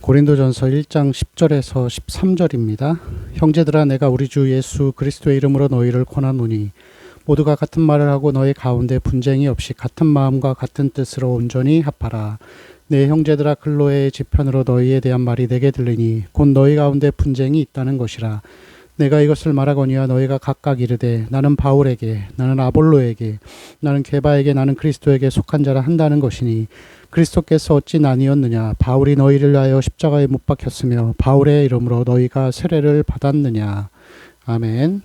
고린도전서 1장 10절에서 13절입니다. 형제들아, 내가 우리 주 예수 그리스도의 이름으로 너희를 권하노니 모두가 같은 말을 하고 너희 가운데 분쟁이 없이 같은 마음과 같은 뜻으로 온전히 합하라. 내 형제들아, 클로에의 지편으로 너희에 대한 말이 내게 들리니 곧 너희 가운데 분쟁이 있다는 것이라. 내가 이것을 말하거니와 너희가 각각 이르되 나는 바울에게, 나는 아볼로에게, 나는 게바에게, 나는 그리스도에게 속한 자라 한다는 것이니 그리스도께서 어찌 나뉘었느냐? 바울이 너희를 위하여 십자가에 못 박혔으며 바울의 이름으로 너희가 세례를 받았느냐? 아멘.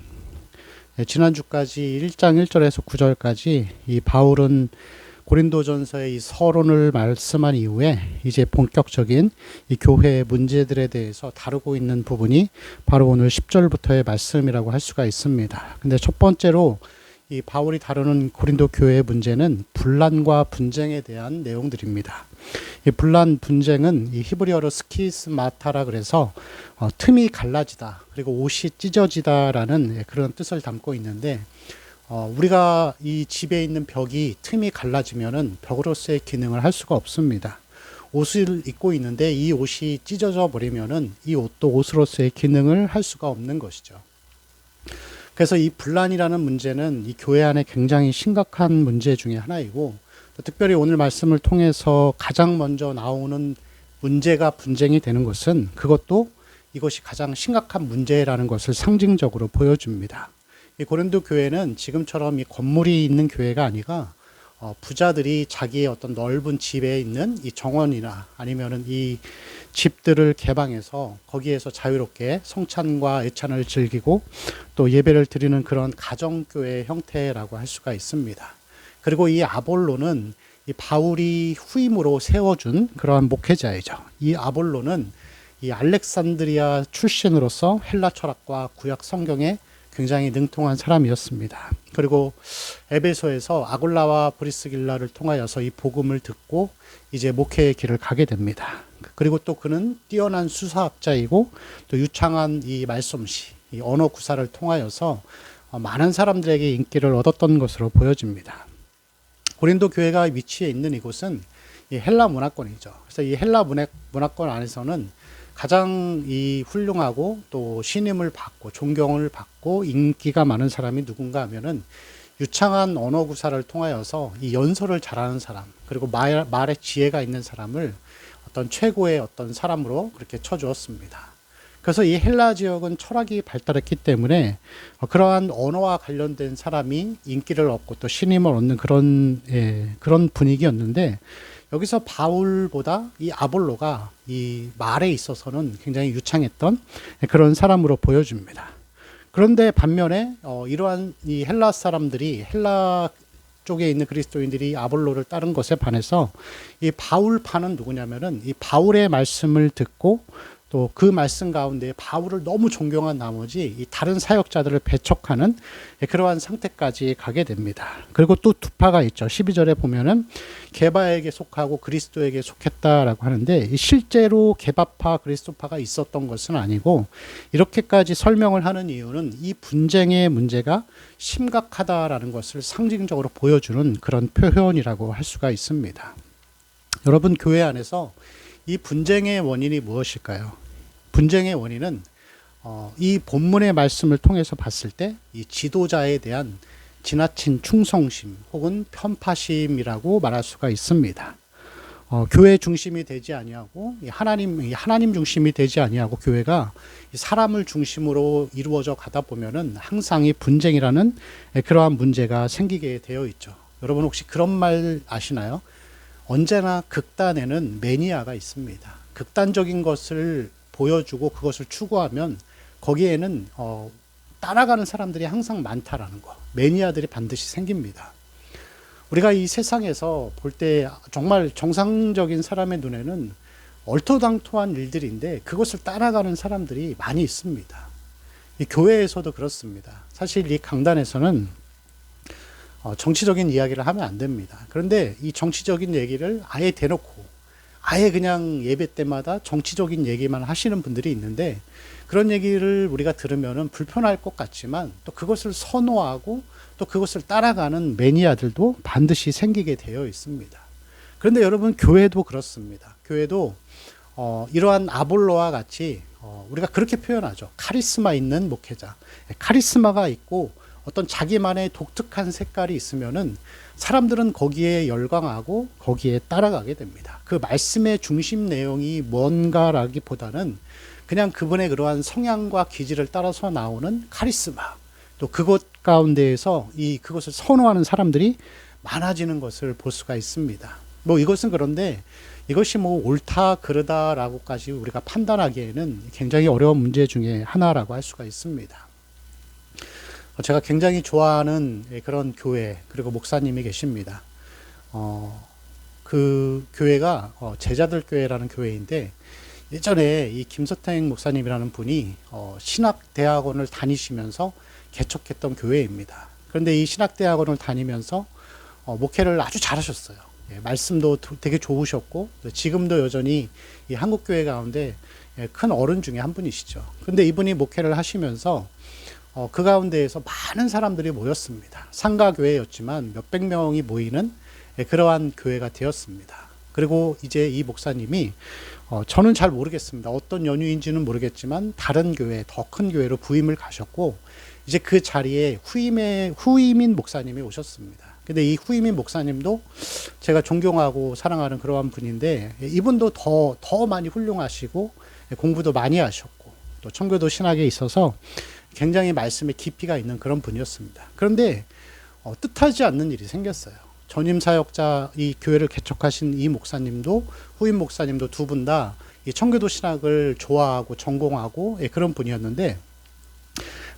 네, 지난주까지 1장 1절에서 9절까지 이 바울은 고린도전서의 이 서론을 말씀한 이후에 이제 본격적인 이 교회의 문제들에 대해서 다루고 있는 부분이 바로 오늘 10절부터의 말씀이라고 할 수가 있습니다. 근데 첫 번째로 이 바울이 다루는 고린도 교회의 문제는 분란과 분쟁에 대한 내용들입니다. 이 분란 분쟁은 이 히브리어로 스키스마타라 그래서 틈이 갈라지다, 그리고 옷이 찢어지다라는 그런 뜻을 담고 있는데, 우리가 이 집에 있는 벽이 틈이 갈라지면은 벽으로서의 기능을 할 수가 없습니다. 옷을 입고 있는데 이 옷이 찢어져 버리면은 이 옷도 옷으로서의 기능을 할 수가 없는 것이죠. 그래서 이 분란이라는 문제는 이 교회 안에 굉장히 심각한 문제 중에 하나이고, 특별히 오늘 말씀을 통해서 가장 먼저 나오는 문제가 분쟁이 되는 것은 그것도 이것이 가장 심각한 문제라는 것을 상징적으로 보여줍니다. 이 고린도 교회는 지금처럼 이 건물이 있는 교회가 아니라 부자들이 자기의 어떤 넓은 집에 있는 이 정원이나 아니면은 이 집들을 개방해서 거기에서 자유롭게 성찬과 애찬을 즐기고 또 예배를 드리는 그런 가정교회 형태라고 할 수가 있습니다. 그리고 이 아볼로는 이 바울이 후임으로 세워준 그러한 목회자이죠. 이 아볼로는 이 알렉산드리아 출신으로서 헬라 철학과 구약 성경에 굉장히 능통한 사람이었습니다. 그리고 에베소에서 아골라와 브리스길라를 통하여서 이 복음을 듣고 이제 목회의 길을 가게 됩니다. 그리고 또 그는 뛰어난 수사학자이고 또 유창한 이 말솜씨, 이 언어 구사를 통하여서 많은 사람들에게 인기를 얻었던 것으로 보여집니다. 고린도 교회가 위치해 있는 이곳은 이 헬라 문화권이죠. 그래서 이 헬라 문화권 안에서는 가장 이 훌륭하고 또 신임을 받고 존경을 받고 인기가 많은 사람이 누군가 하면은 유창한 언어 구사를 통하여서 이 연설을 잘하는 사람, 그리고 말에 지혜가 있는 사람을 어떤 최고의 어떤 사람으로 그렇게 쳐주었습니다. 그래서 이 헬라 지역은 철학이 발달했기 때문에 그러한 언어와 관련된 사람이 인기를 얻고 또 신임을 얻는 그런 분위기였는데, 여기서 바울보다 이 아볼로가 이 말에 있어서는 굉장히 유창했던 그런 사람으로 보여줍니다. 그런데 반면에 이러한 이 헬라 사람들이, 헬라 쪽에 있는 그리스도인들이 아볼로를 따른 것에 반해서 이 바울파는 누구냐면은 이 바울의 말씀을 듣고 또 그 말씀 가운데 바울을 너무 존경한 나머지 이 다른 사역자들을 배척하는 그러한 상태까지 가게 됩니다. 그리고 또 두 파가 있죠. 12절에 보면은 게바에게 속하고 그리스도에게 속했다라고 하는데, 실제로 게바파 그리스도파가 있었던 것은 아니고, 이렇게까지 설명을 하는 이유는 이 분쟁의 문제가 심각하다라는 것을 상징적으로 보여주는 그런 표현이라고 할 수가 있습니다. 여러분, 교회 안에서 이 분쟁의 원인이 무엇일까요? 분쟁의 원인은 이 본문의 말씀을 통해서 봤을 때 이 지도자에 대한 지나친 충성심 혹은 편파심이라고 말할 수가 있습니다. 교회 중심이 되지 아니하고 하나님 중심이 되지 아니하고 교회가 사람을 중심으로 이루어져 가다 보면은 항상 이 분쟁이라는 그러한 문제가 생기게 되어 있죠. 여러분 혹시 그런 말 아시나요? 언제나 극단에는 매니아가 있습니다. 극단적인 것을 보여주고 그것을 추구하면 거기에는 따라가는 사람들이 항상 많다라는 거, 매니아들이 반드시 생깁니다. 우리가 이 세상에서 볼 때 정말 정상적인 사람의 눈에는 얼토당토한 일들인데 그것을 따라가는 사람들이 많이 있습니다. 이 교회에서도 그렇습니다. 사실 이 강단에서는 정치적인 이야기를 하면 안 됩니다. 그런데 이 정치적인 얘기를 아예 대놓고 아예 그냥 예배 때마다 정치적인 얘기만 하시는 분들이 있는데, 그런 얘기를 우리가 들으면 불편할 것 같지만 또 그것을 선호하고 또 그것을 따라가는 매니아들도 반드시 생기게 되어 있습니다. 그런데 여러분, 교회도 그렇습니다. 교회도 이러한 아볼로와 같이 우리가 그렇게 표현하죠. 카리스마 있는 목회자. 카리스마가 있고 어떤 자기만의 독특한 색깔이 있으면은 사람들은 거기에 열광하고 거기에 따라가게 됩니다. 그 말씀의 중심 내용이 뭔가라기보다는 그냥 그분의 그러한 성향과 기질을 따라서 나오는 카리스마, 또 그것 가운데에서 그것을 선호하는 사람들이 많아지는 것을 볼 수가 있습니다. 뭐 이것은 그런데 이것이 뭐 옳다 그르다라고까지 우리가 판단하기에는 굉장히 어려운 문제 중에 하나라고 할 수가 있습니다. 제가 굉장히 좋아하는 그런 교회 그리고 목사님이 계십니다. 그 교회가 제자들 교회라는 교회인데 예전에 이 김서탱 목사님이라는 분이 신학대학원을 다니시면서 개척했던 교회입니다. 그런데 이 신학대학원을 다니면서 목회를 아주 잘하셨어요. 말씀도 되게 좋으셨고 지금도 여전히 이 한국교회 가운데 큰 어른 중에 한 분이시죠. 근데 이분이 목회를 하시면서 그 가운데에서 많은 사람들이 모였습니다. 상가교회였지만 몇백 명이 모이는 그러한 교회가 되었습니다. 그리고 이제 이 목사님이 저는 잘 모르겠습니다. 어떤 연유인지는 모르겠지만 다른 교회, 더 큰 교회로 부임을 가셨고 이제 그 자리에 후임인 목사님이 오셨습니다. 근데 이 후임인 목사님도 제가 존경하고 사랑하는 그러한 분인데 이분도 더 많이 훌륭하시고 공부도 많이 하셨고 또 청교도 신학에 있어서 굉장히 말씀에 깊이가 있는 그런 분이었습니다. 그런데 뜻하지 않는 일이 생겼어요. 전임 사역자 이 교회를 개척하신 이 목사님도 후임 목사님도 두 분 다 이 청교도 신학을 좋아하고 전공하고 그런 분이었는데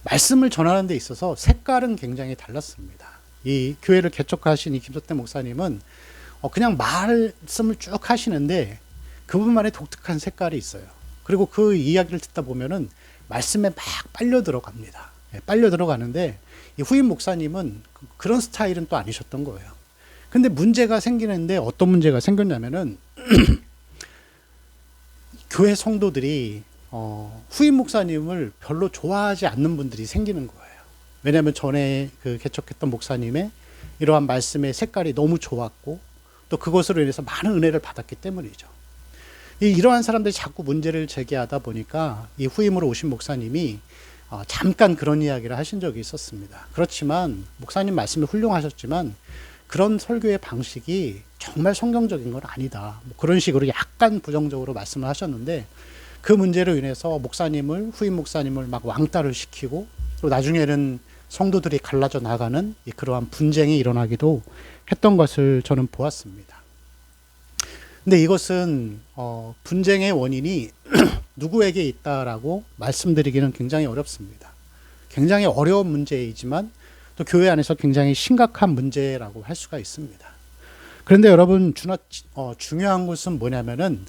말씀을 전하는 데 있어서 색깔은 굉장히 달랐습니다. 이 교회를 개척하신 이 김서태 목사님은 그냥 말씀을 쭉 하시는데 그분만의 독특한 색깔이 있어요. 그리고 그 이야기를 듣다 보면은 말씀에 막 빨려 들어갑니다. 빨려 들어가는데 이 후임 목사님은 그런 스타일은 또 아니셨던 거예요. 근데 문제가 생기는데 어떤 문제가 생겼냐면은 교회 성도들이 후임 목사님을 별로 좋아하지 않는 분들이 생기는 거예요. 왜냐하면 전에 그 개척했던 목사님의 이러한 말씀의 색깔이 너무 좋았고 또 그것으로 인해서 많은 은혜를 받았기 때문이죠. 이러한 사람들이 자꾸 문제를 제기하다 보니까 이 후임으로 오신 목사님이 잠깐 그런 이야기를 하신 적이 있었습니다. 그렇지만 목사님 말씀이 훌륭하셨지만 그런 설교의 방식이 정말 성경적인 건 아니다. 뭐 그런 식으로 약간 부정적으로 말씀을 하셨는데 그 문제로 인해서 후임 목사님을 막 왕따를 시키고 또 나중에는 성도들이 갈라져 나가는 그러한 분쟁이 일어나기도 했던 것을 저는 보았습니다. 근데 이것은 분쟁의 원인이 누구에게 있다라고 말씀드리기는 굉장히 어렵습니다. 굉장히 어려운 문제이지만 또 교회 안에서 굉장히 심각한 문제라고 할 수가 있습니다. 그런데 여러분 중요한 것은 뭐냐면은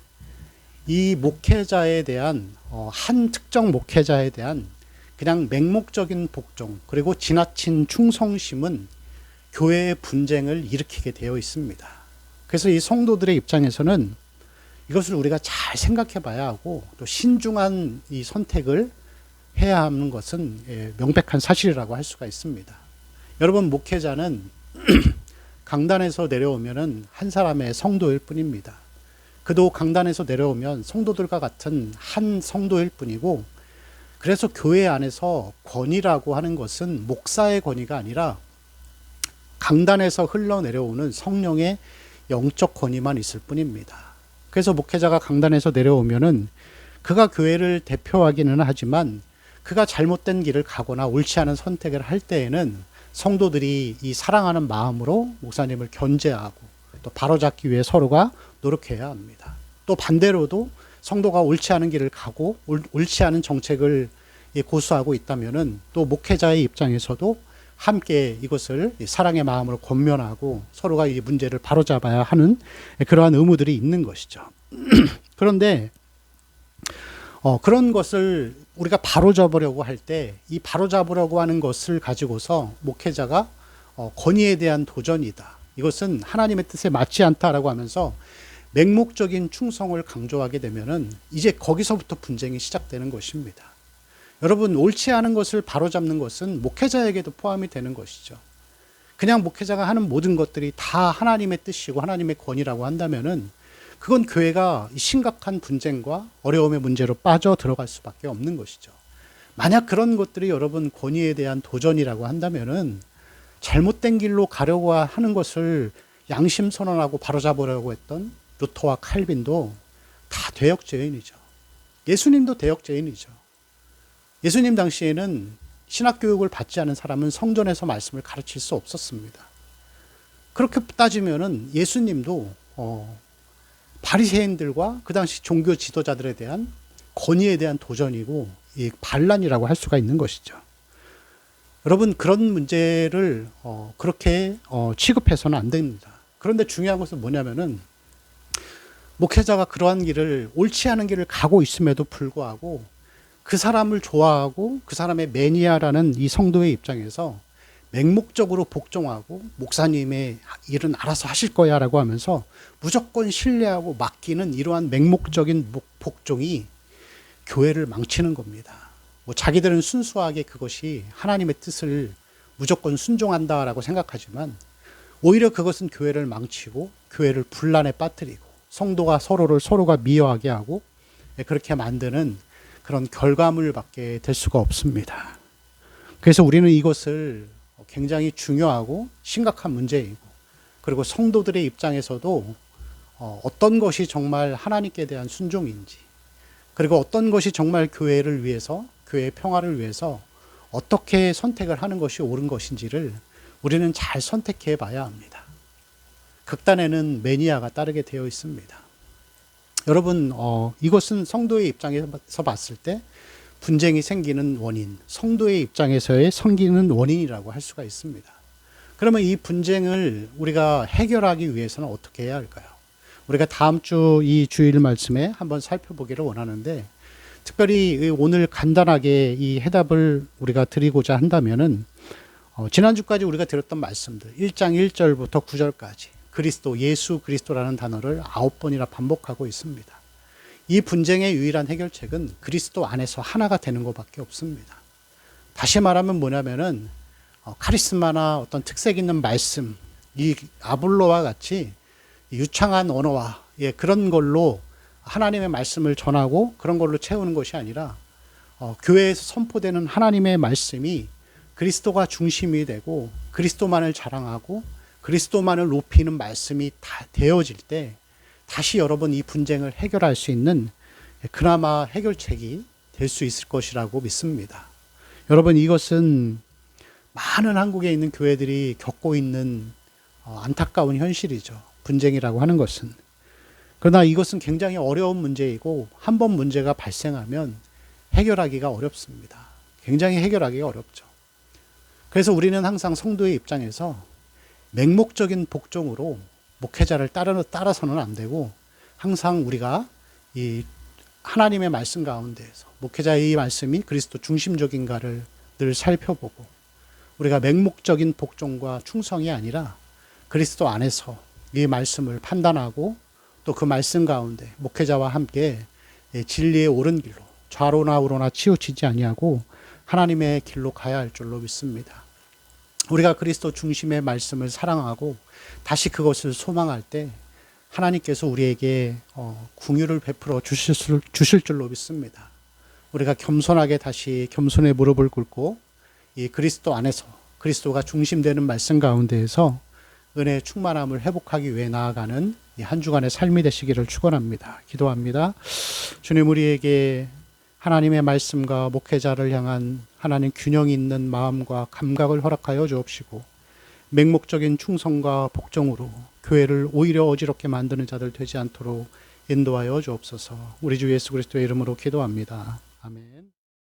이 목회자에 대한 한 특정 목회자에 대한 그냥 맹목적인 복종 그리고 지나친 충성심은 교회의 분쟁을 일으키게 되어 있습니다. 그래서 이 성도들의 입장에서는 이것을 우리가 잘 생각해 봐야 하고 또 신중한 이 선택을 해야 하는 것은 명백한 사실이라고 할 수가 있습니다. 여러분 목회자는 강단에서 내려오면은 한 사람의 성도일 뿐입니다. 그도 강단에서 내려오면 성도들과 같은 한 성도일 뿐이고 그래서 교회 안에서 권위라고 하는 것은 목사의 권위가 아니라 강단에서 흘러내려오는 성령의 영적 권위만 있을 뿐입니다. 그래서 목회자가 강단에서 내려오면은 그가 교회를 대표하기는 하지만 그가 잘못된 길을 가거나 옳지 않은 선택을 할 때에는 성도들이 이 사랑하는 마음으로 목사님을 견제하고 또 바로잡기 위해 서로가 노력해야 합니다. 또 반대로도 성도가 옳지 않은 길을 가고 옳지 않은 정책을 고수하고 있다면은 또 목회자의 입장에서도 함께 이것을 사랑의 마음으로 권면하고 서로가 이 문제를 바로잡아야 하는 그러한 의무들이 있는 것이죠. 그런데 그런 것을 우리가 바로잡으려고 할 때 이 바로잡으려고 하는 것을 가지고서 목회자가 권위에 대한 도전이다. 이것은 하나님의 뜻에 맞지 않다라고 하면서 맹목적인 충성을 강조하게 되면은 이제 거기서부터 분쟁이 시작되는 것입니다. 여러분 옳지 않은 것을 바로잡는 것은 목회자에게도 포함이 되는 것이죠. 그냥 목회자가 하는 모든 것들이 다 하나님의 뜻이고 하나님의 권위라고 한다면은 그건 교회가 심각한 분쟁과 어려움의 문제로 빠져 들어갈 수밖에 없는 것이죠. 만약 그런 것들이 여러분 권위에 대한 도전이라고 한다면은 잘못된 길로 가려고 하는 것을 양심 선언하고 바로잡으려고 했던 루터와 칼빈도 다 대역죄인이죠. 예수님도 대역죄인이죠. 예수님 당시에는 신학교육을 받지 않은 사람은 성전에서 말씀을 가르칠 수 없었습니다. 그렇게 따지면은 예수님도 바리새인들과 그 당시 종교 지도자들에 대한 권위에 대한 도전이고 반란이라고 할 수가 있는 것이죠. 여러분 그런 문제를 그렇게 취급해서는 안 됩니다. 그런데 중요한 것은 뭐냐면은 목회자가 그러한 길을 옳지 않은 길을 가고 있음에도 불구하고 그 사람을 좋아하고 그 사람의 매니아라는 이 성도의 입장에서 맹목적으로 복종하고 목사님의 일은 알아서 하실 거야 라고 하면서 무조건 신뢰하고 맡기는 이러한 맹목적인 복종이 교회를 망치는 겁니다. 뭐 자기들은 순수하게 그것이 하나님의 뜻을 무조건 순종한다라고 생각하지만 오히려 그것은 교회를 망치고 교회를 분란에 빠뜨리고 성도가 서로가 미워하게 하고 그렇게 만드는 그런 결과물밖에 될 수가 없습니다. 그래서 우리는 이것을 굉장히 중요하고 심각한 문제이고 그리고 성도들의 입장에서도 어떤 것이 정말 하나님께 대한 순종인지 그리고 어떤 것이 정말 교회를 위해서 교회의 평화를 위해서 어떻게 선택을 하는 것이 옳은 것인지를 우리는 잘 선택해 봐야 합니다. 극단에는 매니아가 따르게 되어 있습니다. 여러분 이것은 성도의 입장에서 봤을 때 분쟁이 생기는 원인, 성도의 입장에서의 생기는 원인이라고 할 수가 있습니다. 그러면 이 분쟁을 우리가 해결하기 위해서는 어떻게 해야 할까요? 우리가 다음 주 이 주일 말씀에 한번 살펴보기를 원하는데 특별히 오늘 간단하게 이 해답을 우리가 드리고자 한다면은 지난주까지 우리가 들었던 말씀들 1장 1절부터 9절까지 그리스도, 예수 그리스도라는 단어를 9번이나 반복하고 있습니다. 이 분쟁의 유일한 해결책은 그리스도 안에서 하나가 되는 것밖에 없습니다. 다시 말하면 뭐냐면은 카리스마나 어떤 특색 있는 말씀, 이 아볼로와 같이 유창한 언어와 그런 걸로 하나님의 말씀을 전하고 그런 걸로 채우는 것이 아니라 교회에서 선포되는 하나님의 말씀이 그리스도가 중심이 되고 그리스도만을 자랑하고 그리스도만을 높이는 말씀이 다 되어질 때 다시 여러분 이 분쟁을 해결할 수 있는 그나마 해결책이 될 수 있을 것이라고 믿습니다. 여러분 이것은 많은 한국에 있는 교회들이 겪고 있는 안타까운 현실이죠. 분쟁이라고 하는 것은. 그러나 이것은 굉장히 어려운 문제이고 한 번 문제가 발생하면 해결하기가 어렵습니다. 굉장히 해결하기가 어렵죠. 그래서 우리는 항상 성도의 입장에서 맹목적인 복종으로 목회자를 따라서는 안 되고 항상 우리가 이 하나님의 말씀 가운데에서 목회자의 이 말씀이 그리스도 중심적인가를 늘 살펴보고 우리가 맹목적인 복종과 충성이 아니라 그리스도 안에서 이 말씀을 판단하고 또 그 말씀 가운데 목회자와 함께 진리의 옳은 길로 좌로나 우로나 치우치지 아니하고 하나님의 길로 가야 할 줄로 믿습니다. 우리가 그리스도 중심의 말씀을 사랑하고 다시 그것을 소망할 때 하나님께서 우리에게 긍휼을 베풀어 주실 줄로 믿습니다. 우리가 겸손하게 다시 겸손의 무릎을 꿇고 이 그리스도 안에서 그리스도가 중심되는 말씀 가운데에서 은혜의 충만함을 회복하기 위해 나아가는 이 한 주간의 삶이 되시기를 축원합니다. 기도합니다. 주님 우리에게 하나님의 말씀과 목회자를 향한 하나님 균형 있는 마음과 감각을 허락하여 주옵시고 맹목적인 충성과 복종으로 교회를 오히려 어지럽게 만드는 자들 되지 않도록 인도하여 주옵소서. 우리 주 예수 그리스도의 이름으로 기도합니다. 아멘.